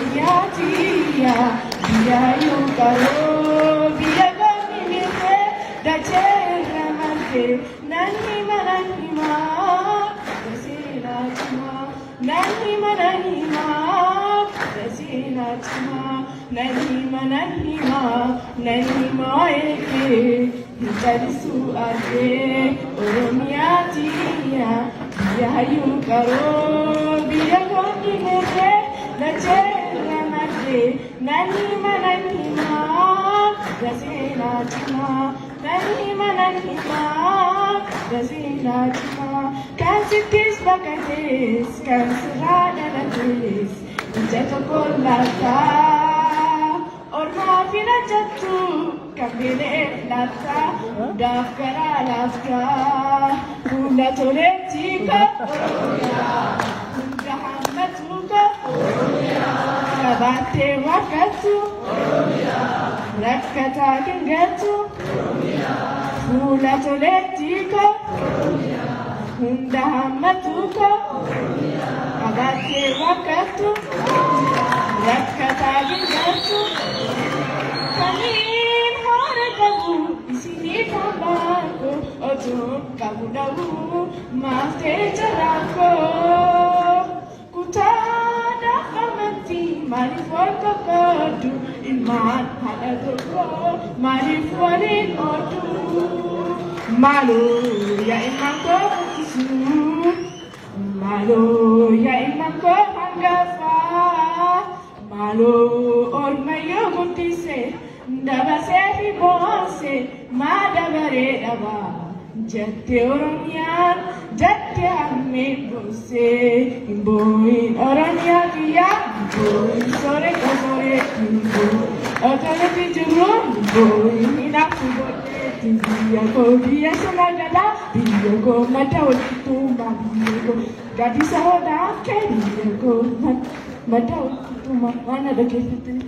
Oromiyatiya, biyayu karo, biyagami nite, dacheramante, nanima, desina chima, nanima, desina chima, nanima eke, hitarisu ake, Oromiyatiya, biyayu karo, biyagami nite, dacheramante, nanima, desina chima, nanima, desina chima. Kansitis bakatis, kansirada natis, injata kolata, orma fina jattu, kabile lata, dafkara lafka, hula tole tika, hunda hammatuka, kabate wakatu, rakkata kengatu, hula tole tika, hunda hammatuka, kabate wakatu, rakkata kengatu, kanin harakabu, isini tambako, otu kabudabu, mafte jarako, kutada amanti, marifoka kodu, iman hadagoko, mariforin odu. Malu ya imam ko isu, malu ya imam ko hanggafa, malu ormayo mutise, dabase hibose, madabare aba, jatte oromiyaan, jatte amme bose, imboin oromia kiya, imboin sore kosore, imboin otole tijuru, imboin inafu bote. Biya sonagala, biya ko matawad tuma, biya ko gadisa hoda ke, biya ko matawad tuma, mana da ke fitin